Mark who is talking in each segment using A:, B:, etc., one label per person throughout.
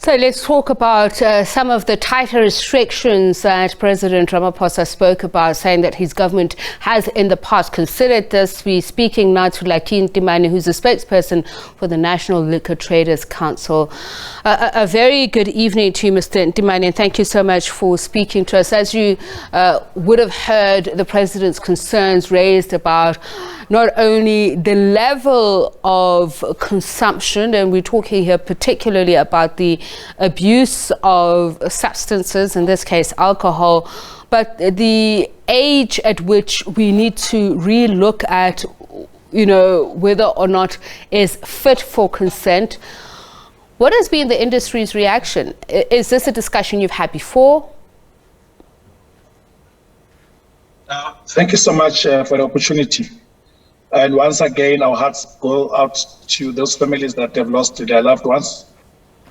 A: So let's talk about some of the tighter restrictions that President Ramaphosa spoke about, saying that his government has in the past considered this. We're speaking now to Ntimane, who's a spokesperson for the National Liquor Traders Council. A very good evening to you, Mr. Ntimane, and thank you so much for speaking to us. As you would have heard, the President's concerns raised about not only the level of consumption, and we're talking here particularly about the abuse of substances, in this case alcohol, but the age at which we need to re-look at, whether or not is fit for consent. What has been the industry's reaction? Is this a discussion you've had before?
B: Thank you so much for the opportunity. And once again, our hearts go out to those families that have lost their loved ones.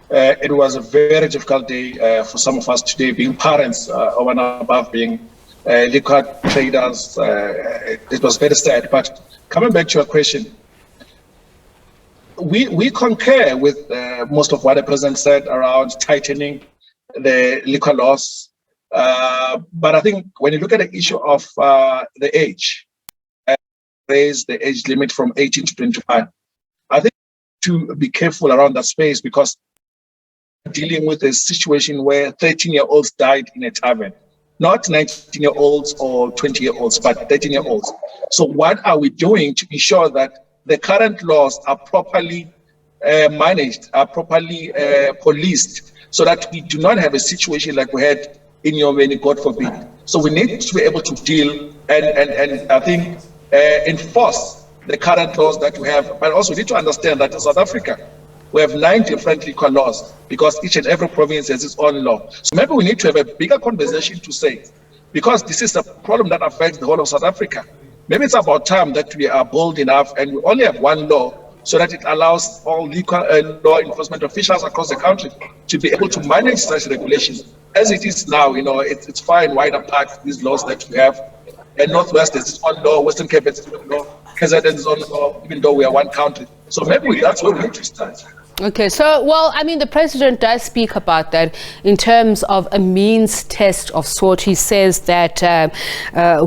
B: It was a very difficult day for some of us today, being parents, over and above being liquor traders. It was very sad. But coming back to your question, we concur with most of what the President said around tightening the liquor laws. But I think when you look at the issue of the age, raise the age limit from 18 to 25. I think to be careful around that space, because dealing with a situation where 13-year-olds died in a tavern, not 19-year-olds or 20-year-olds, but 13-year-olds. So what are we doing to ensure that the current laws are properly managed, are properly policed, so that we do not have a situation like we had in Enyobeni, God forbid. So we need to be able to deal and I think enforce the current laws that we have, but also need to understand that in South Africa, we have 9 different liquor laws, because each and every province has its own law. So maybe we need to have a bigger conversation to say, because this is a problem that affects the whole of South Africa. Maybe it's about time that we are bold enough and we only have one law, so that it allows all liquor law enforcement officials across the country to be able to manage such regulations. As it is now, it's fine wide apart, these laws that we have. And Northwest is its own law, Western Cape is its own law, KZN is its own law, even though we are one country. So maybe that's where we need to start.
A: Okay, so, the President does speak about that in terms of a means test of sort. He says that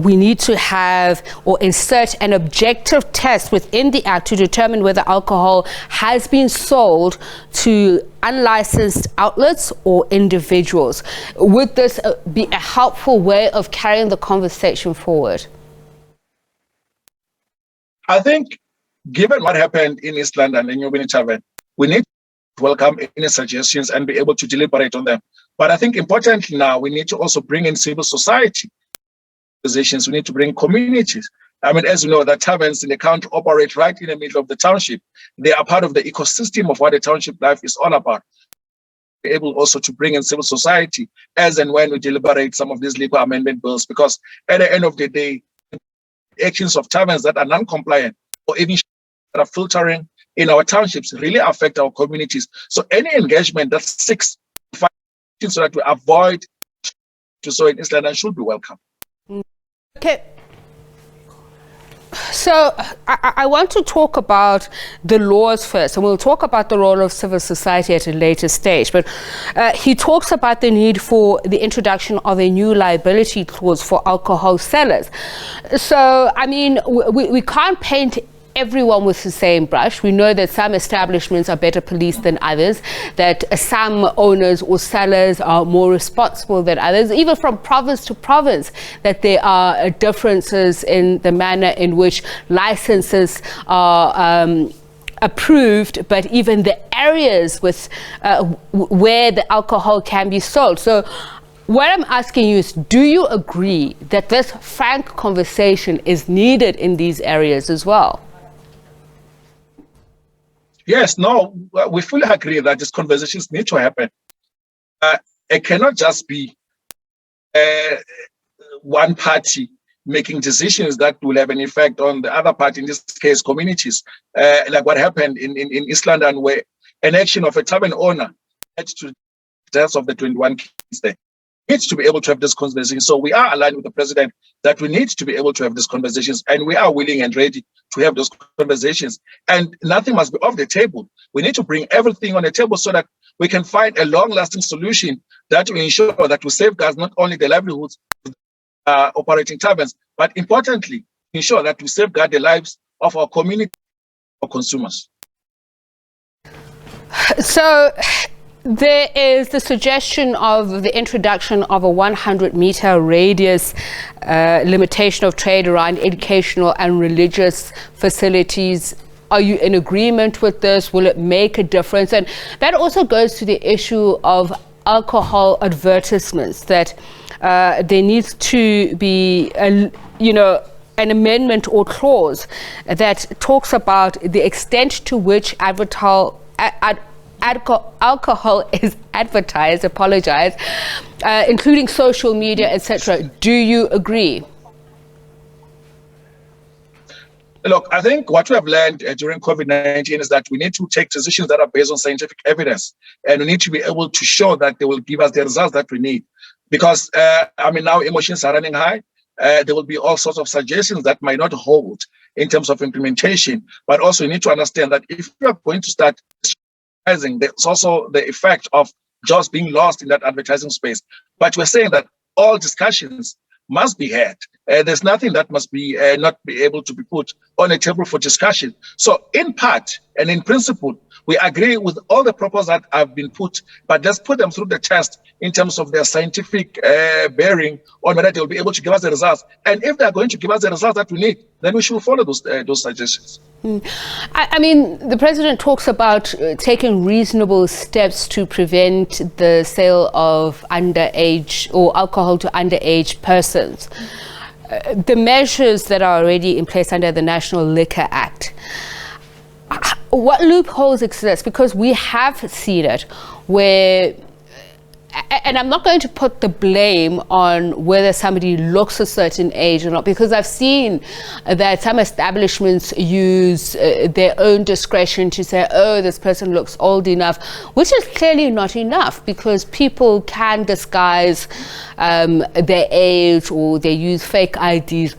A: we need to have or insert an objective test within the Act to determine whether alcohol has been sold to unlicensed outlets or individuals. Would this be a helpful way of carrying the conversation forward?
B: I think, given what happened in East London and Enyobeni Tavern, we need to welcome any suggestions and be able to deliberate on them. But I think importantly now, we need to also bring in civil society positions. We need to bring communities. As you know, the taverns in the country operate right in the middle of the township. They are part of the ecosystem of what the township life is all about. Be able also to bring in civil society as and when we deliberate some of these liquor amendment bills, because at the end of the day, actions of taverns that are non-compliant or even that are filtering in our townships really affect our communities. So any engagement that seeks to find so that we avoid to so in East London should be welcome.
A: Okay. So I want to talk about the laws first, and we'll talk about the role of civil society at a later stage. But he talks about the need for the introduction of a new liability clause for alcohol sellers. So, we can't paint everyone with the same brush. We know that some establishments are better policed than others, that some owners or sellers are more responsible than others, even from province to province, that there are differences in the manner in which licenses are approved, but even the areas with where the alcohol can be sold. So what I'm asking you is, do you agree that this frank conversation is needed in these areas as well?
B: Yes, no, we fully agree that these conversations need to happen. It cannot just be one party making decisions that will have an effect on the other party, in this case, communities, like what happened in East London, where an action of a tavern owner led to the deaths of the 21 kids there. Needs to be able to have this conversation. So we are aligned with the President that we need to be able to have these conversations, and we are willing and ready to have those conversations. And nothing must be off the table. We need to bring everything on the table so that we can find a long-lasting solution that will ensure that we safeguard not only the livelihoods of operating taverns, but importantly, ensure that we safeguard the lives of our community, our consumers.
A: So there is the suggestion of the introduction of a 100-meter radius limitation of trade around educational and religious facilities. Are you in agreement with this? Will it make a difference? And that also goes to the issue of alcohol advertisements, that there needs to be an amendment or clause that talks about the extent to which alcohol is advertised, including social media, etc. Do you agree?
B: Look, I think what we have learned during COVID-19 is that we need to take decisions that are based on scientific evidence, and we need to be able to show that they will give us the results that we need. Because, now emotions are running high. There will be all sorts of suggestions that might not hold in terms of implementation. But also, you need to understand that if you are going to start advertising, there's also the effect of jobs being lost in that advertising space. But we're saying that all discussions must be had. There's nothing that must be not be able to be put on a table for discussion. So in part and in principle, we agree with all the proposals that have been put, but let's put them through the test in terms of their scientific bearing on whether they'll be able to give us the results. And if they're going to give us the results that we need, then we should follow those suggestions.
A: I mean, the president talks about taking reasonable steps to prevent the sale of underage or alcohol to underage persons. The measures that are already in place under the National Liquor Act, what loopholes exist? Because we have seen it where, and I'm not going to put the blame on whether somebody looks a certain age or not, because I've seen that some establishments use their own discretion to say, oh, this person looks old enough, which is clearly not enough, because people can disguise their age or they use fake IDs.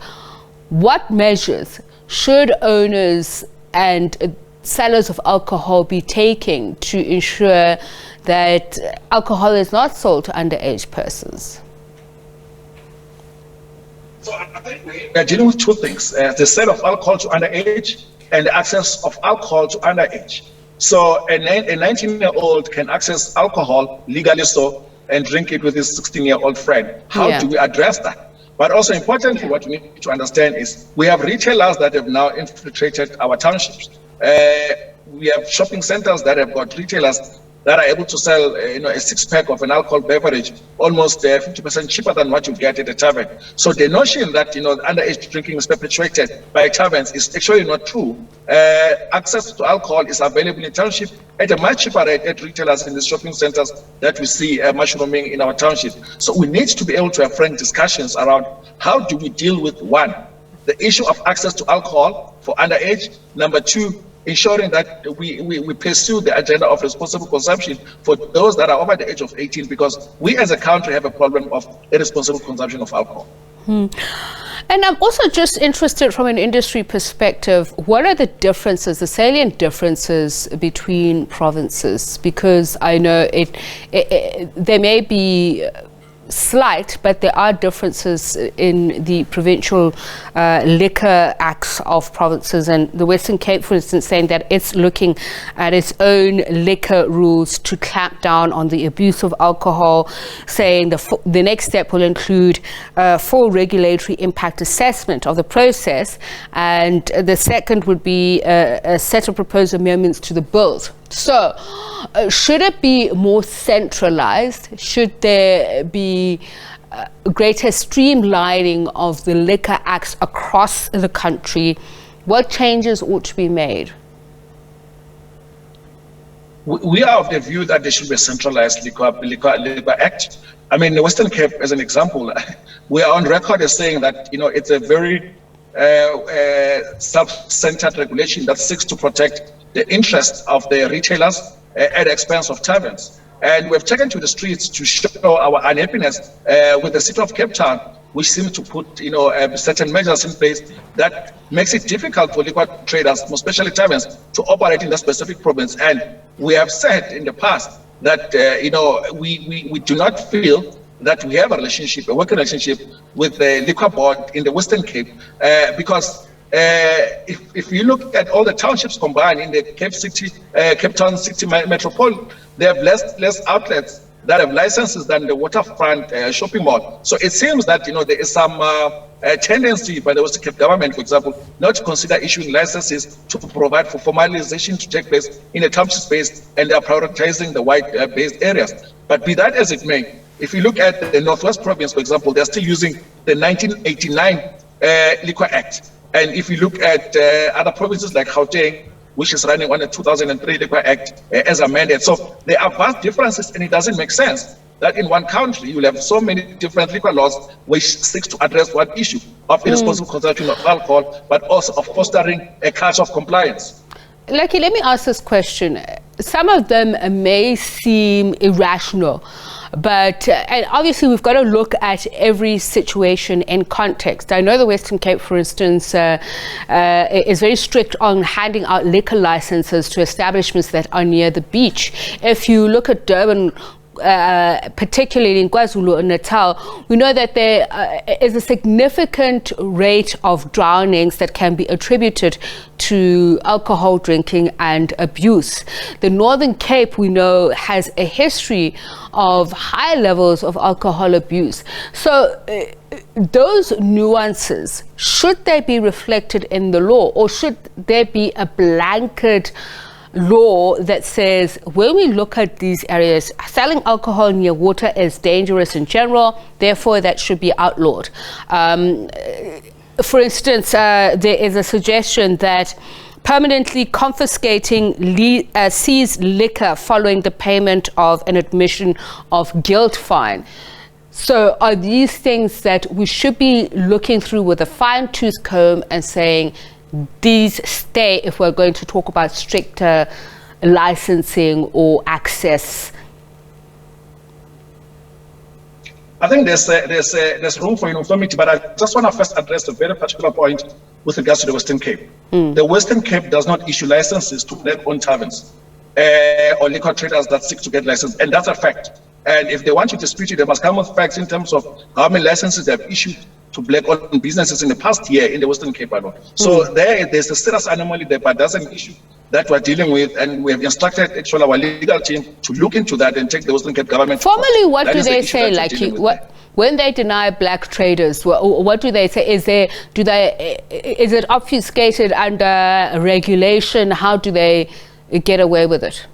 A: What measures should owners and sellers of alcohol be taking to ensure that alcohol is not sold to underage persons?
B: So I think we are dealing with two things, the sale of alcohol to underage and the access of alcohol to underage. So a 19-year-old can access alcohol legally so and drink it with his 16-year-old friend. How do we address that? But also importantly, what we need to understand is we have retailers that have now infiltrated our townships. We have shopping centers that have got retailers that are able to sell a six-pack of an alcohol beverage almost 50% cheaper than what you get at a tavern. So the notion that underage drinking is perpetuated by taverns is actually not true. Access to alcohol is available in township at a much cheaper rate at retailers in the shopping centers that we see mushrooming in our township. So we need to be able to have frank discussions around how do we deal with, one, the issue of access to alcohol for underage. Number two, ensuring that we pursue the agenda of responsible consumption for those that are over the age of 18, because we as a country have a problem of irresponsible consumption of alcohol.
A: And I'm also just interested from an industry perspective, what are the differences, the salient differences between provinces? Because I know there may be slight, but there are differences in the provincial liquor acts of provinces, and the Western Cape, for instance, saying that it's looking at its own liquor rules to clamp down on the abuse of alcohol, saying the next step will include full regulatory impact assessment of the process, and the second would be a set of proposed amendments to the bills. So, should it be more centralized? Should there be greater streamlining of the liquor acts across the country? What changes ought to be made?
B: We are of the view that there should be a centralized liquor act. I mean, the Western Cape, as an example, we are on record as saying that it's a very self-centered regulation that seeks to protect the interests of the retailers at the expense of taverns. And we've taken to the streets to show our unhappiness with the city of Cape Town which seems to put, certain measures in place that makes it difficult for liquor traders, especially taverns, to operate in that specific province. And we have said in the past that, we do not feel that we have a working relationship with the liquor board in the Western Cape, because if you look at all the townships combined in the Cape Town City Metropole, they have less outlets that have licenses than the waterfront shopping mall. So it seems that there is some tendency by the Western Cape government, for example, not to consider issuing licenses to provide for formalization to take place in a township space, and they are prioritizing the white-based areas. But be that as it may, if you look at the Northwest Province, for example, they're still using the 1989 Liquor Act. And if you look at other provinces like Gauteng, which is running on the 2003 Liquor Act as amended. So there are vast differences, and it doesn't make sense that in one country you will have so many different liquor laws which seeks to address one issue of irresponsible consumption of alcohol, but also of fostering a culture of compliance.
A: Lucky, let me ask this question. Some of them may seem irrational, but and obviously we've got to look at every situation in context. I know the Western Cape, for instance, is very strict on handing out liquor licenses to establishments that are near the beach. If you look at Durban, particularly in KwaZulu-Natal, we know that there is a significant rate of drownings that can be attributed to alcohol drinking and abuse. The Northern Cape, we know, has a history of high levels of alcohol abuse. So those nuances, should they be reflected in the law, or should there be a blanket law that says when we look at these areas, selling alcohol near water is dangerous in general, therefore that should be outlawed? For instance, there is a suggestion that permanently confiscating seized liquor following the payment of an admission of guilt fine. So are these things that we should be looking through with a fine-tooth comb and saying these stay if we're going to talk about stricter licensing or access?
B: I think there's room for uniformity, but I just want to first address a very particular point with regards to the Western Cape. The Western Cape does not issue licenses to black-owned taverns or liquor traders that seek to get licensed, and that's a fact. And if they want to dispute it, they must come with facts in terms of how many licenses they have issued to black-owned businesses in the past year in the Western Cape alone. So there's a serious anomaly there, but that's an issue that we're dealing with, and we have instructed actually our legal team to look into that and take the Western Cape government.
A: Formally, what do they say? Like, when they deny black traders, what do they say? Is it obfuscated under regulation? How do they get away with it?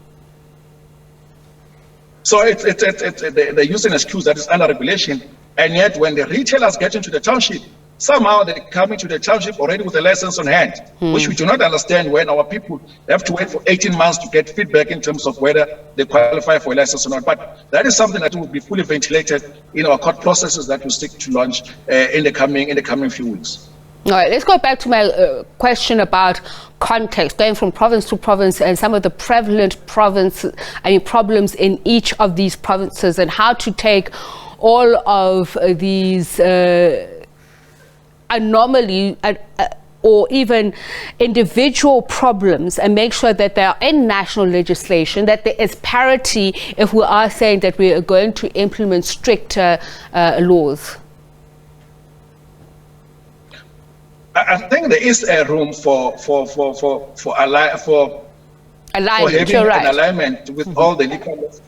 B: So they're using an excuse that is under regulation, and yet when the retailers get into the township, somehow they come into the township already with a license on hand, which we do not understand, when our people have to wait for 18 months to get feedback in terms of whether they qualify for a license or not. But that is something that will be fully ventilated in our court processes that we seek to launch in the coming few weeks.
A: All right, let's go back to my question about context, going from province to province and some of the prevalent problems in each of these provinces, and how to take all of these anomaly or even individual problems and make sure that they are in national legislation, that there is parity if we are saying that we are going to implement stricter laws.
B: I think there is a room for having an alignment with all the liquor laws,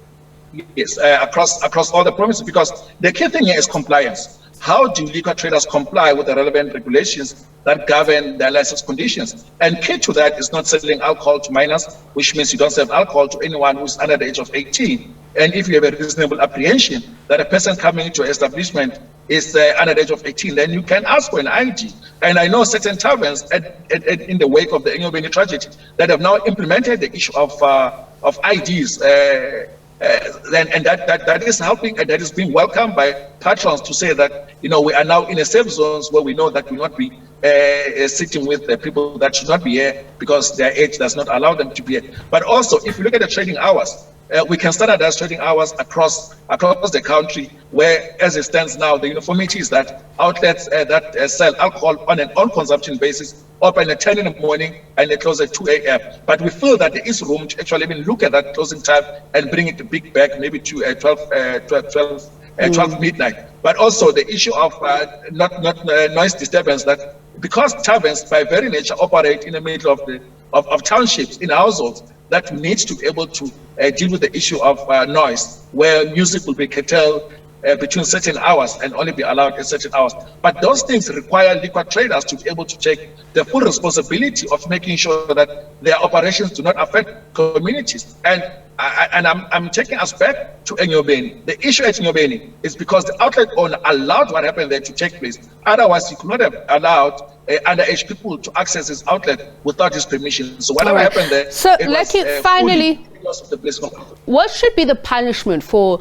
B: yes, across all the provinces, because the key thing here is compliance. How do liquor traders comply with the relevant regulations that govern their license conditions? And key to that is not selling alcohol to minors, which means you don't sell alcohol to anyone who's under the age of 18. And if you have a reasonable apprehension that a person coming into an establishment is under the age of 18, then you can ask for an ID. And I know certain taverns in the wake of the Enyobeni tragedy that have now implemented the issue of IDs. And that is helping, and that is being welcomed by patrons to say that, we are now in a safe zones where we know that we will not be sitting with the people that should not be here because their age does not allow them to be here. But also, if you look at the trading hours, we can standardize trading hours across the country, where, as it stands now, the uniformity is that outlets that sell alcohol on an on-consumption basis open at 10 in the morning and they close at 2 a.m. But we feel that there is room to actually even look at that closing time and bring it big back, maybe to 12 midnight. But also the issue of not noise disturbance, that because taverns by very nature operate in the middle of townships, in households, that needs to be able to deal with the issue of noise, where music will be curtailed between certain hours and only be allowed at certain hours. But those things require liquor traders to be able to take the full responsibility of making sure that their operations do not affect communities. And I'm taking us back to Enyobeni. The issue at Enyobeni is because the outlet owner allowed what happened there to take place. Otherwise, he could not have allowed underage people to access his outlet without his permission. So whatever happened there.
A: So, finally, what should be the punishment for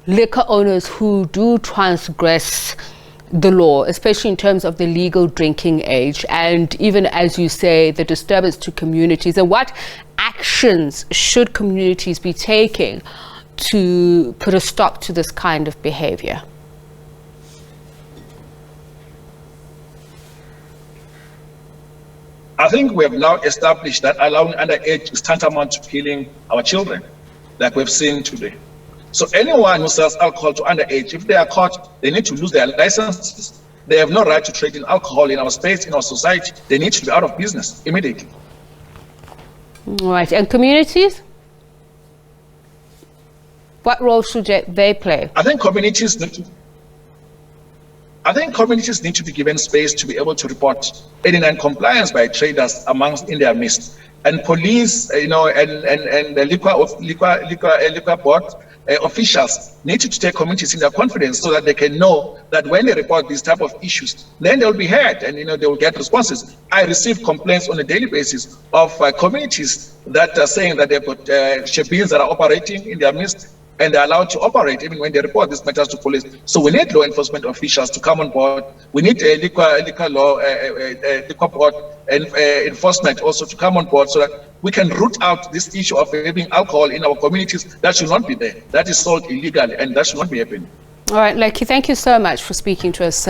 A: liquor owners who do transgress the law, especially in terms of the legal drinking age, and even, as you say, the disturbance to communities? And what actions should communities be taking to put a stop to this kind of behavior?
B: I think we have now established that allowing underage is tantamount to killing our children, like we've seen today. So anyone who sells alcohol to underage, if they are caught, they need to lose their licenses. They have no right to trade in alcohol in our space, in our society. They need to be out of business immediately.
A: All right. And communities? What role should they play?
B: I think communities need to be given space to be able to report any non-compliance by traders in their midst. And police, and the liquor board officials need to take communities in their confidence, so that they can know that when they report these type of issues, then they'll be heard and they will get responses. I receive complaints on a daily basis of communities that are saying that they've got shebeens that are operating in their midst, and they're allowed to operate even when they report these matters to police. So we need law enforcement officials to come on board. We need a liquor board and enforcement also to come on board, so that we can root out this issue of having alcohol in our communities. That should not be there. That is sold illegally, and that should not be happening.
A: All right, Lucky, thank you so much for speaking to us.